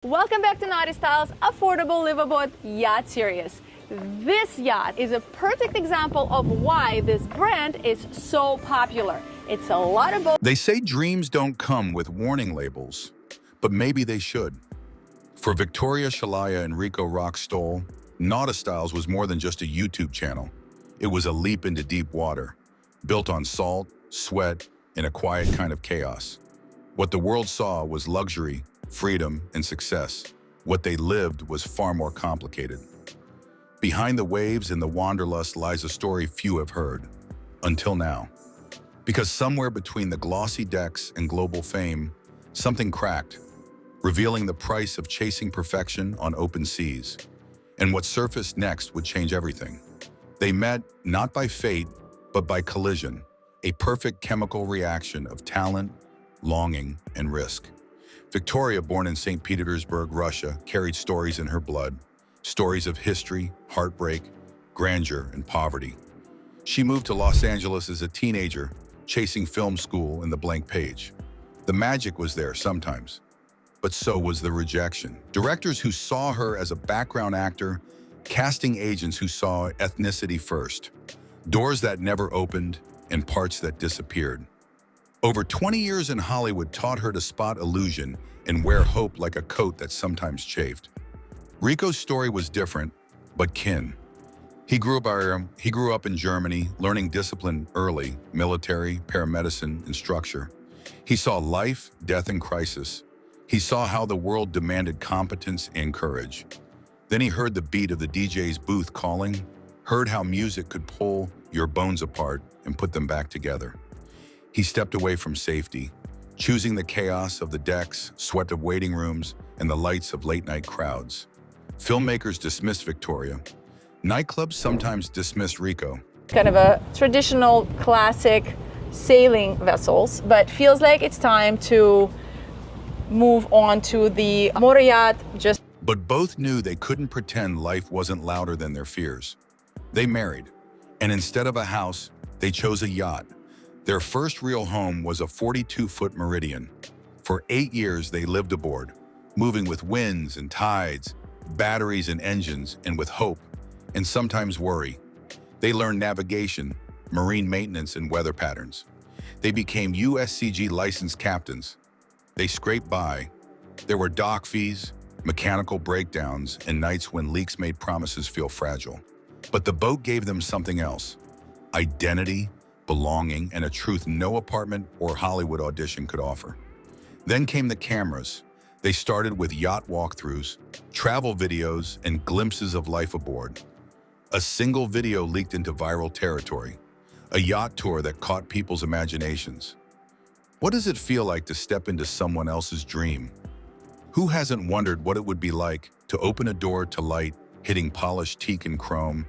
Welcome back to NautiStyles Affordable Liveabout Yacht Series. This yacht is a perfect example of why this brand is so popular. It's a lot of boats. They say dreams don't come with warning labels, but maybe they should. For Victoria, Chalaya, and Rico Rox Stoll, NautiStyles was more than just a YouTube channel. It was a leap into deep water, built on salt, sweat, and a quiet kind of chaos. What the world saw was luxury, freedom, and success. What they lived was far more complicated. Behind the waves and the wanderlust lies a story few have heard, until now. Because somewhere between the glossy decks and global fame, something cracked, revealing the price of chasing perfection on open seas. And what surfaced next would change everything. They met not by fate, but by collision, a perfect chemical reaction of talent, longing, and risk. Victoria, born in St. Petersburg, Russia, carried stories in her blood, stories of history, heartbreak, grandeur, and poverty. She moved to Los Angeles as a teenager, chasing film school and the blank page. The magic was there sometimes, but so was the rejection. Directors who saw her as a background actor, casting agents who saw ethnicity first, doors that never opened, and parts that disappeared. Over 20 years in Hollywood taught her to spot illusion and wear hope like a coat that sometimes chafed. Rico's story was different, but kin. He grew up in Germany, learning discipline early, military, paramedicine, and structure. He saw life, death, and crisis. He saw how the world demanded competence and courage. Then he heard the beat of the DJ's booth calling, heard how music could pull your bones apart and put them back together. He stepped away from safety, choosing the chaos of the decks, sweat of waiting rooms, and the lights of late-night crowds. Filmmakers dismissed Victoria. Nightclubs sometimes dismissed Rico. Kind of a traditional, classic sailing vessels, but feels like it's time to move on to the motor yacht. But both knew they couldn't pretend life wasn't louder than their fears. They married, and instead of a house, they chose a yacht. Their first real home was a 42-foot Meridian. For 8 years, they lived aboard, moving with winds and tides, batteries and engines, and with hope, and sometimes worry. They learned navigation, marine maintenance, and weather patterns. They became USCG licensed captains. They scraped by. There were dock fees, mechanical breakdowns, and nights when leaks made promises feel fragile. But the boat gave them something else: identity, belonging, and a truth no apartment or Hollywood audition could offer. Then came the cameras. They started with yacht walkthroughs, travel videos, and glimpses of life aboard. A single video leaked into viral territory, a yacht tour that caught people's imaginations. What does it feel like to step into someone else's dream? Who hasn't wondered what it would be like to open a door to light, hitting polished teak and chrome,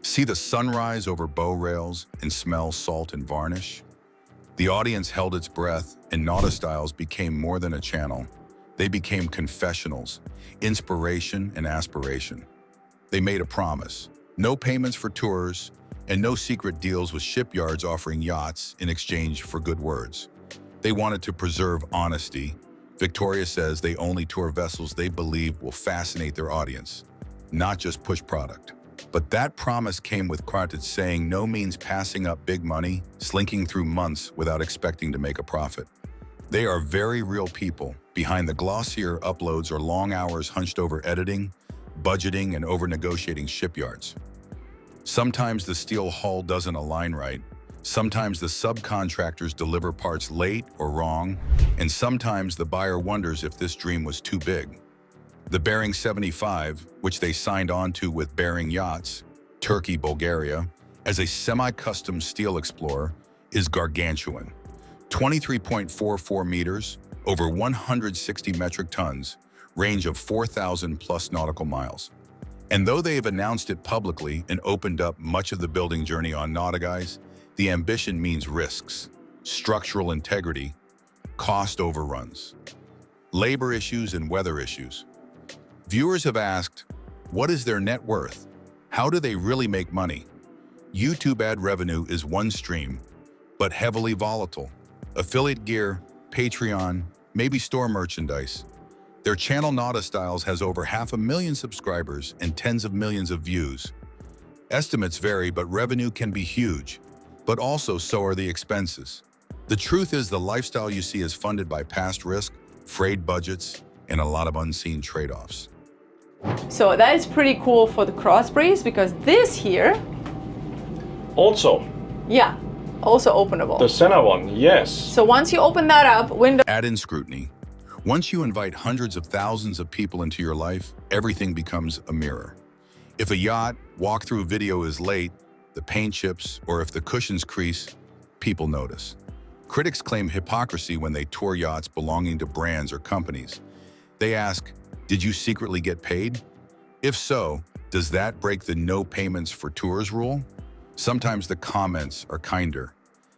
see the sunrise over bow rails, and smell salt and varnish? The audience held its breath, and NautiStyles became more than a channel. They became confessionals, inspiration, and aspiration. They made a promise: no payments for tours, and no secret deals with shipyards offering yachts in exchange for good words. They wanted to preserve honesty. Victoria says they only tour vessels they believe will fascinate their audience, not just push product. But that promise came with granted saying no means passing up big money, slinking through months without expecting to make a profit. They are very real people. Behind the glossier uploads are long hours hunched over editing, budgeting, and over-negotiating shipyards. Sometimes the steel hull doesn't align right. Sometimes the subcontractors deliver parts late or wrong. And sometimes the buyer wonders if this dream was too big. The Bering 75, which they signed on to with Bering Yachts, Turkey, Bulgaria, as a semi-custom steel explorer, is gargantuan. 23.44 meters, over 160 metric tons, range of 4,000 plus nautical miles. And though they have announced it publicly and opened up much of the building journey on NautiGuys, the ambition means risks, structural integrity, cost overruns, labor issues, and weather issues. Viewers have asked, what is their net worth? How do they really make money? YouTube ad revenue is one stream, but heavily volatile. Affiliate gear, Patreon, maybe store merchandise. Their channel NautiStyles has over 500,000 subscribers and tens of millions of views. Estimates vary, but revenue can be huge, but also so are the expenses. The truth is the lifestyle you see is funded by past risk, frayed budgets, and a lot of unseen trade-offs. So that is pretty cool for the cross breeze, because this here, Also, yeah, also openable. the center one, yes. So once you open that up, window. Add in scrutiny. Once you invite hundreds of thousands of people into your life, everything becomes a mirror. If a yacht walkthrough video is late, the paint chips, or if the cushions crease, people notice. Critics claim hypocrisy when they tour yachts belonging to brands or companies. They ask, did you secretly get paid? If so, does that break the no payments for tours rule? Sometimes the comments are kinder.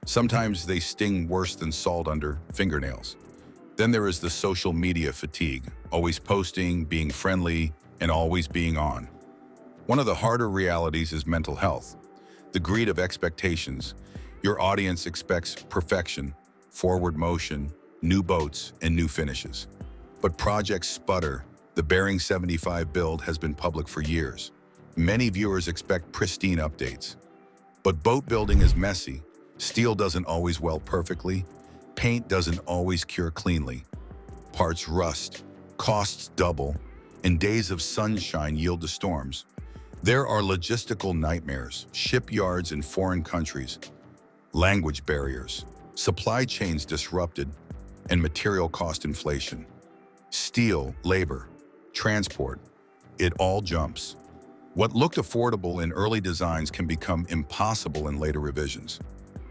Sometimes they sting worse than salt under fingernails. Then there is the social media fatigue, always posting, being friendly, and always being on. One of the harder realities is mental health. The greed of expectations. Your audience expects perfection, forward motion, new boats, and new finishes. But projects sputter. The Bering 75 build has been public for years. Many viewers expect pristine updates. But boat building is messy. Steel doesn't always weld perfectly. Paint doesn't always cure cleanly. Parts rust, costs double, and days of sunshine yield to storms. There are logistical nightmares, shipyards in foreign countries, language barriers, supply chains disrupted, and material cost inflation. Steel, labor, transport, it all jumps. What looked affordable in early designs can become impossible in later revisions.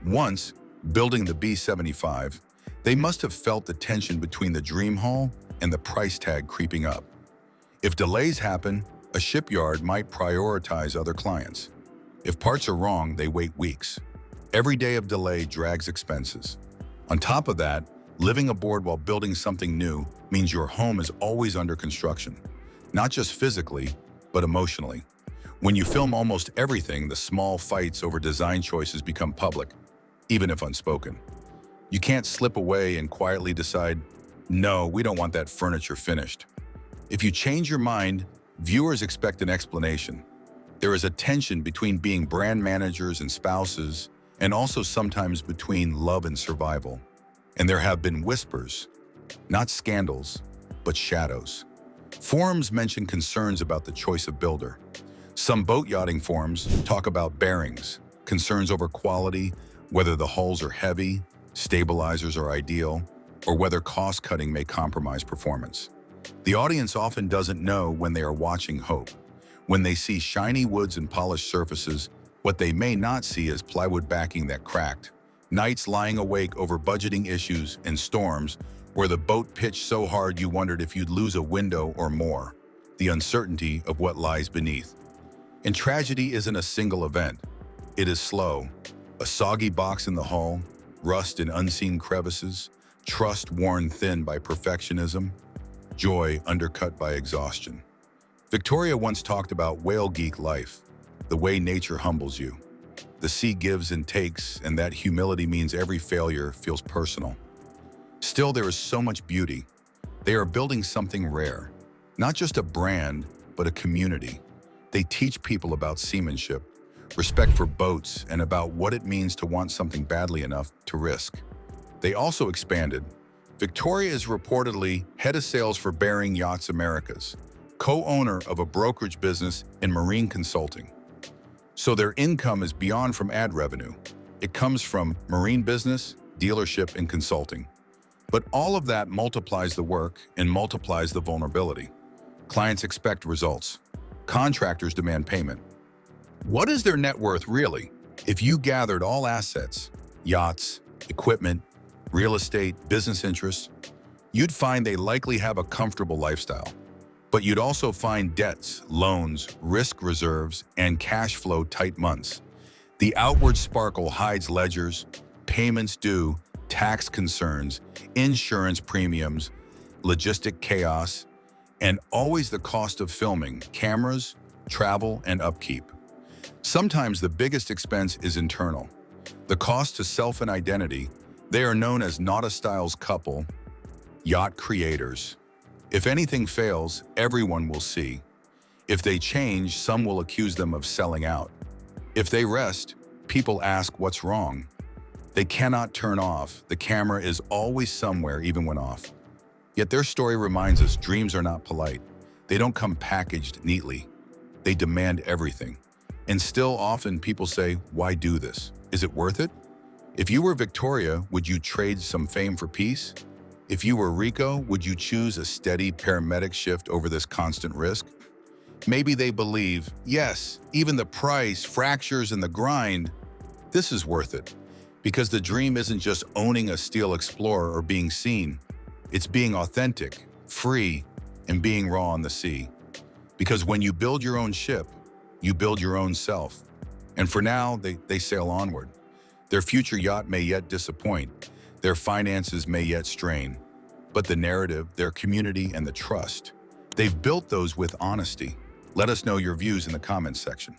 Once, building the B-75, they must have felt the tension between the dream haul and the price tag creeping up. If delays happen, a shipyard might prioritize other clients. If parts are wrong, they wait weeks. Every day of delay drags expenses. On top of that, living aboard while building something new means your home is always under construction, not just physically, but emotionally. When you film almost everything, the small fights over design choices become public, even if unspoken. You can't slip away and quietly decide, no, we don't want that furniture finished. If you change your mind, viewers expect an explanation. There is a tension between being brand managers and spouses, and also sometimes between love and survival. And there have been whispers, not scandals, but shadows. Forums mention concerns about the choice of builder. Some boat yachting forums talk about bearings, concerns over quality, whether the hulls are heavy, stabilizers are ideal, or whether cost-cutting may compromise performance. The audience often doesn't know when they are watching hope. When they see shiny woods and polished surfaces, what they may not see is plywood backing that cracked, nights lying awake over budgeting issues, and storms where the boat pitched so hard you wondered if you'd lose a window or more. The uncertainty of what lies beneath. And tragedy isn't a single event. It is slow. A soggy box in the hull, rust in unseen crevices, trust worn thin by perfectionism, joy undercut by exhaustion. Victoria once talked about whale geek life, the way nature humbles you. The sea gives and takes, and that humility means every failure feels personal. Still, there is so much beauty. They are building something rare, not just a brand, but a community. They teach people about seamanship, respect for boats, and about what it means to want something badly enough to risk. They also expanded. Victoria is reportedly head of sales for Bering Yachts Americas, co-owner of a brokerage business in marine consulting. So their income is beyond from ad revenue. It comes from marine business, dealership, and consulting. But all of that multiplies the work and multiplies the vulnerability. Clients expect results. Contractors demand payment. What is their net worth really? If you gathered all assets, yachts, equipment, real estate, business interests, you'd find they likely have a comfortable lifestyle. But you'd also find debts, loans, risk reserves, and cash flow tight months. The outward sparkle hides ledgers, payments due, tax concerns, insurance premiums, logistic chaos, and always the cost of filming, cameras, travel, and upkeep. Sometimes the biggest expense is internal. The cost to self and identity. They are known as NautiStyles couple, yacht creators, If anything fails, everyone will see. If they change, some will accuse them of selling out. If they rest, people ask what's wrong. They cannot turn off. The camera is always somewhere, even when off. Yet their story reminds us dreams are not polite. They don't come packaged neatly. They demand everything. And still often people say, why do this? Is it worth it? If you were Victoria, would you trade some fame for peace? If you were Rico, would you choose a steady paramedic shift over this constant risk? Maybe they believe, yes, even the price, fractures, and the grind, this is worth it. Because the dream isn't just owning a Steel Explorer or being seen. It's being authentic, free, and being raw on the sea. Because when you build your own ship, you build your own self. And for now, they sail onward. Their future yacht may yet disappoint. Their finances may yet strain. But the narrative, their community, and the trust, they've built those with honesty. Let us know your views in the comments section.